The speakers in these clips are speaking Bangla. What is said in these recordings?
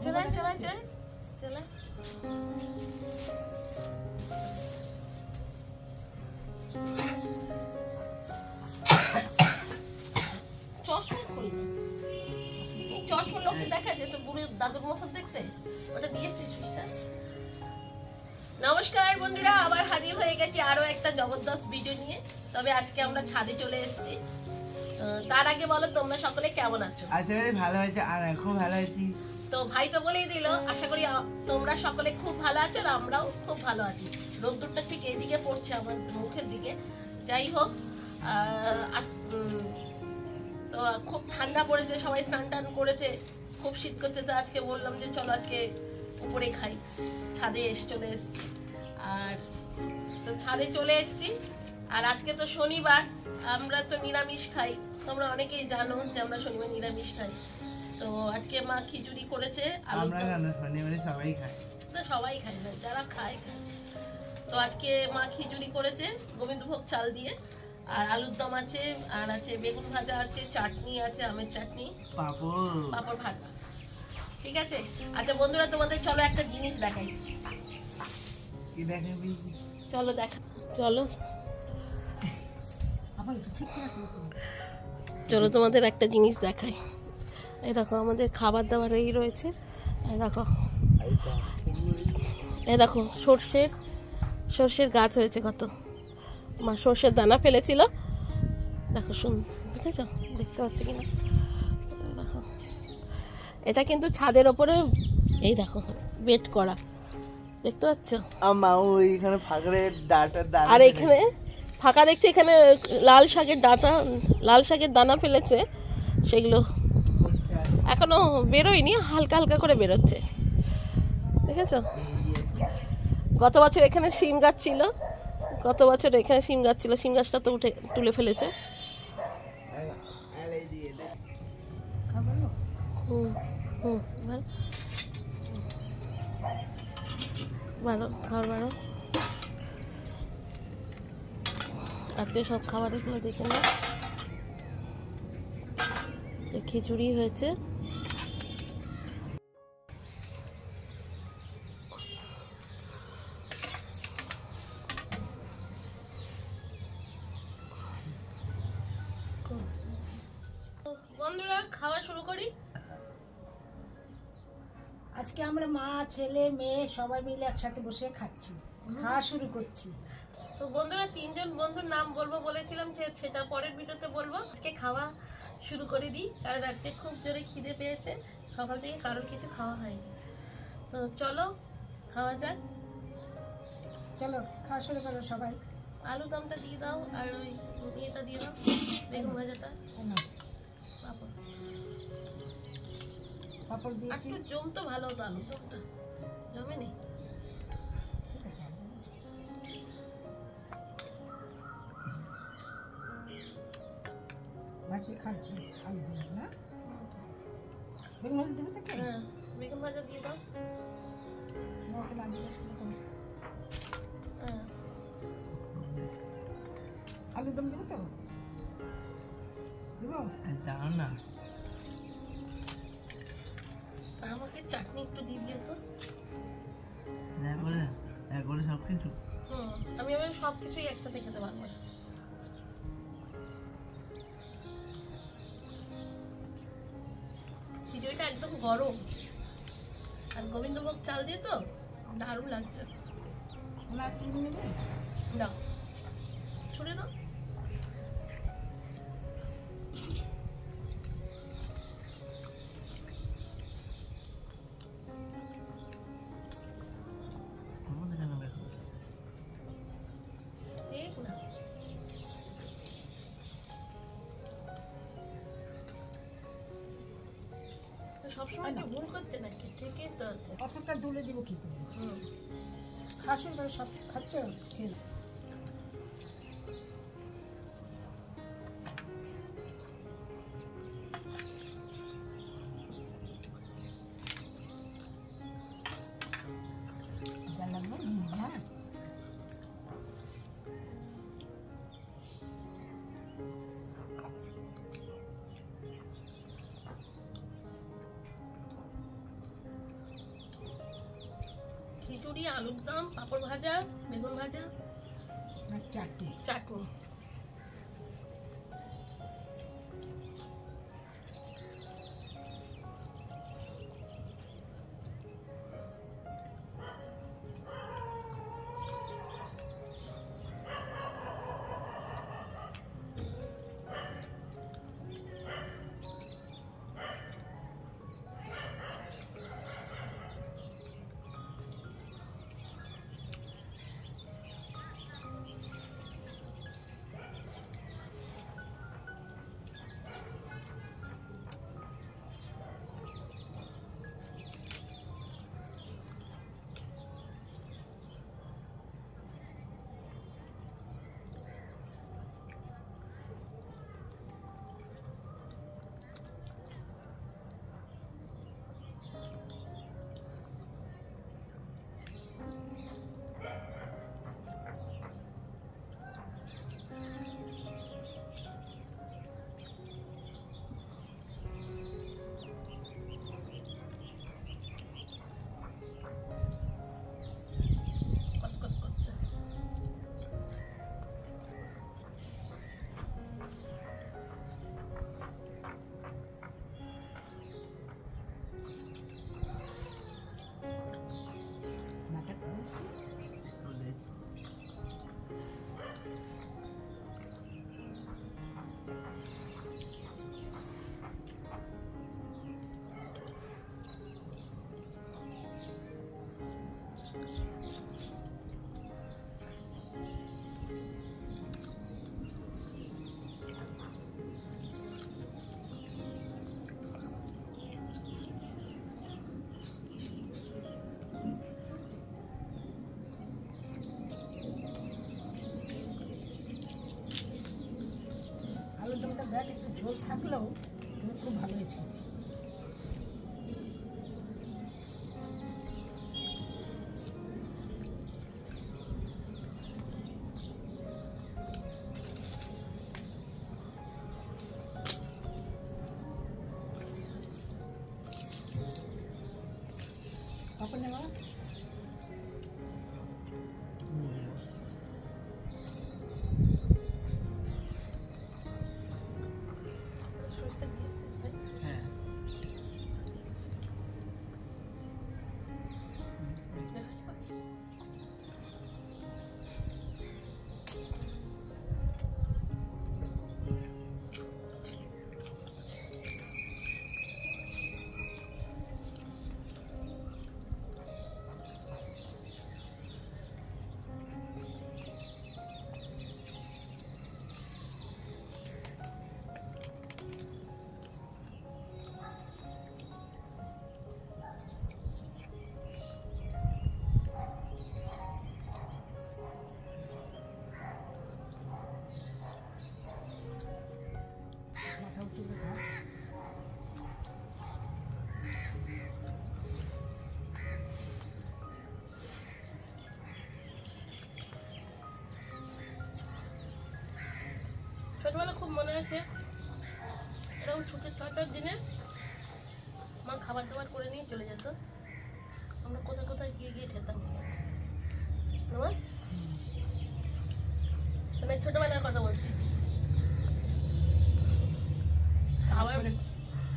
চলে চলে চলে চলে চশমা খুলবে এই চশমা লোকে দেখা যেত বুড়ো দাদুর মতো দেখতে ওটা দিয়েছে সুইচটা। নমস্কার বন্ধুরা, আবার হাজির হয়ে গেছি আরো একটা জবরদস্ত ভিডিও নিয়ে। তবে আজকে আমরা ছাদে চলে এসেছি। তার আগে বলো তোমরা সকলে কেমন আছো? আজকে ভালো হয়েছে আর খুব ভালো আছি। তো ভাই তো বলেই দিল, আশা করি তোমরা সকলে খুব ভালো আছো আর আমরাও খুব ভালো আছি। রোদ্দুরটা ঠিক এইদিকে পড়ছে আমার মুখের দিকে। যাই হোক, তো খুব ঠান্ডা পড়েছে, সবাই স্নান টান করেছে, খুব শীত করছে। তো আজকে বললাম যে চলো আজকে উপরে খাই, ছাদে চলে এসছি। আর তো ছাদে চলে এসছি। আর আজকে তো শনিবার, আমরা তো নিরামিষ খাই। তোমরা অনেকেই জানো যে আমরা শনিবার নিরামিষ খাই। তো আজকে মা খিচুড়ি করেছে। সবাই খায় না, সবাই খায় না, যারা খায় খায়। তো আজকে মা খিচুড়ি করেছে গোবিন্দভোগ চাল দিয়ে, আর আলুর দম আছে, আর আছে বেগুন ভাজা আছে, চাটনি আছে, আমের চাটনি, পাপড় ভাজা। ঠিক আছে। আচ্ছা বন্ধুরা, তোমাদের চলো একটা জিনিস দেখাই। চলো দেখা, চলো চলো তোমাদের একটা জিনিস দেখাই। এই দেখো আমাদের খাবার দাবার এই রয়েছে। এই দেখো, এই দেখো সর্ষের গাছ হয়েছে কত। মা সর্ষের দানা ফেলেছিল, দেখো শুন, দেখেছ, দেখতে পাচ্ছি কিনা দেখো। এটা কিন্তু ছাদের ওপরে, এই দেখো বেড করা, দেখতে পাচ্ছ। আর এখানে ফাঁকা দেখছি, এখানে লাল শাকের দানা ফেলেছে, সেগুলো এখনো বেরোয়নি, হালকা হালকা করে বেরোচ্ছে, দেখেছ। গত বছর এখানে সিম গাছ ছিল, সিম গাছটা তো তুলে ফেলেছে। ভালো খাবার ভালো। আজকে সব খাবারগুলো দেখে না, খিচুড়ি হয়েছে, বন্ধুরা খাওয়া শুরু করি। আজকে আমরা মা ছেলে মেয়ে সবাই মিলে একসাথে বসে খাচ্ছি, খাওয়া শুরু করছি। তো বন্ধুরা, 3 জন বন্ধুর নাম বলবো বলেছিলাম, যে সেটা পরের ভিডিওতে বলবো। আজকে খাওয়া শুরু করে দিই, কারণ আজকে খুব জোরে খিদে পেয়েছে, সকাল থেকে কারোর কিছু খাওয়া হয়নি। তো চলো খাওয়া যাক। চলো খাওয়া শুরু করো সবাই। আলু দমটা দিয়ে দাও, আর ওই ইয়েটা দিয়ে দাও, বেগুন ভাজাটা, পাপড় দিয়েছি। একটু জমতো ভালো হতো, আলু দমটা জমেনি। খাচ্ছি আলু দিয়েছি না, বেগুন ভাজা দেবে তো? হ্যাঁ, বেগুন ভাজা দিয়ে দাও। আলু দম দেবে তো? দেবো না, আমাকে চাটনি একটু দিয়ে দিও তো। সবকিছু আমি আবার সবকিছুই একসাথে খেতে পারবো না। খিচুড়িটা একদম গরম, আর গোবিন্দভোগ চাল দিয়ে তো দারুণ লাগছে। দাও, ছুড়ে দাও। সবসময় ভুল করছে নাকি? ঠিকই তো আছে। কতটা দুলে দিব কি করে? খাসি সব খাচ্ছ খেয়ে খিচুড়ি, আলুর দম, পাঁপড় ভাজা, বেগুন ভাজা, আর চারটে। চাটনি। কচকচ করছে। মাথা খারাপ। আলুর দমটা দেখ একটু ঝোল থাকলেও কিন্তু খুব ভালো হয়েছে খেতে। কখন নেওয়া? সুইচটা দিয়েছি ভাই। হ্যাঁ মাথা উঁচু করে খা। ছোটবেলা খুব মনে আছে এরকম ছুটির ছয়টার দিনে মা খাবার দাবার করে নিয়ে চলে যেত, আমরা কোথায় কোথায় গিয়ে গিয়ে খেতাম। নয়? মানে ছোটবেলার কথা বলছি। খাবার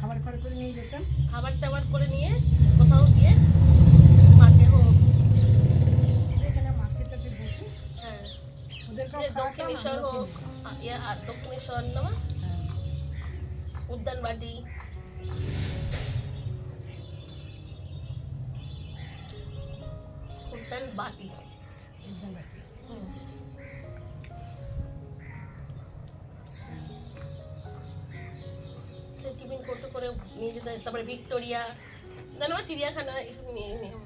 খাবার করে করে নিয়ে যেতাম। খাবার টাবার করে নিয়ে কোথাও গিয়ে মাঠে হোক, এখানে মাছের টাতে বসে হ্যাঁ, ওদেরকেও যে খাওয়াতাম, দক্ষিণেশ্বর আমরাও হোক, খেতাম। আর দক্ষিণেশ্বর না হ্যাঁ। উদ্যানবাটি, উদ্যানবাটি। উদ্যানবাটি। হুম। সে টিফিন করতে করে নিয়ে যেতে, তারপরে ভিক্টোরিয়া, জানো চিড়িয়াখানা, এসব নিয়ে নিয়ে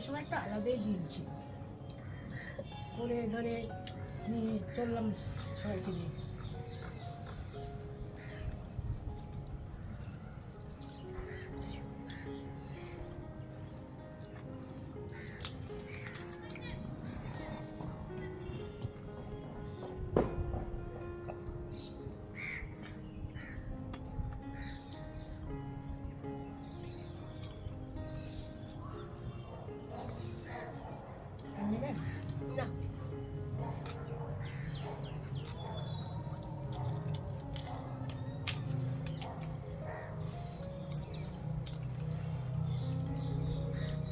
সময় একটা আলাদাই দিন ছিল, করে ধরে নিয়ে চললাম সবাইকে নিয়ে। নেবেন? না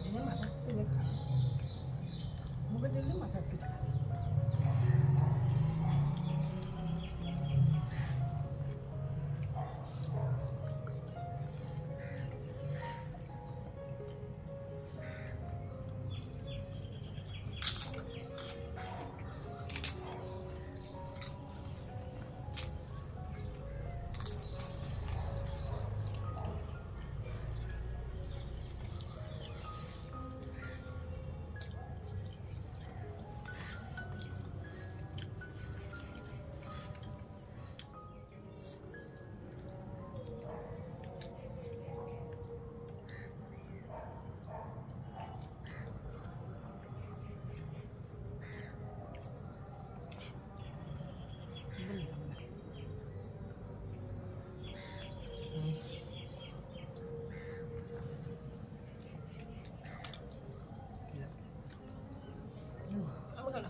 এনে মাথা তুলে খাওয়া, মুখে দিলে মাথা তুলে খাওয়া। আমাকে না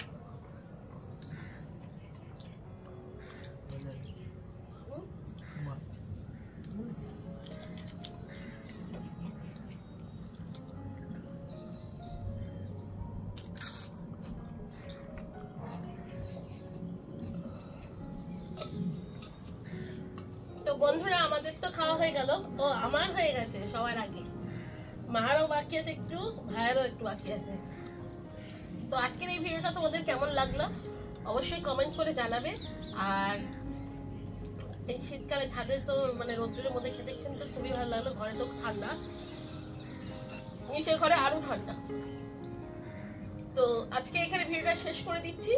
তো বন্ধুরা, আমাদের তো খাওয়া হয়ে গেল। ও আমার হয়ে গেছে সবার আগে, মারও বাকি আছে একটু, ভাইয়েরও একটু বাকি আছে। তো আজকের এই ভিডিওটা তোমাদের কেমন লাগলো অবশ্যই কমেন্ট করে জানাবে। আর এই শীতকালে ছাদে তো মানে রোদ্দুরের মধ্যে খেতে কিন্তু খুবই ভালো লাগলো। ঘরে তো ঠান্ডা, নিচের ঘরে আরো ঠান্ডা। তো আজকে এখানে ভিডিওটা শেষ করে দিচ্ছি।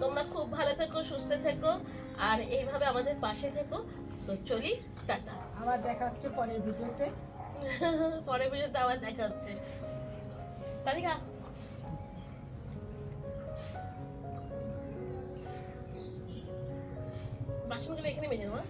তোমরা খুব ভালো থেকো, সুস্থ থেকো, আর এইভাবে আমাদের পাশে থেকো। তো চলি, টাটা। আবার দেখা হচ্ছে পরের ভিডিওতে। পরের ভিডিওতে আবার দেখা হচ্ছে। তালিকা বাসনগুলো এখানে মেজে নেবো।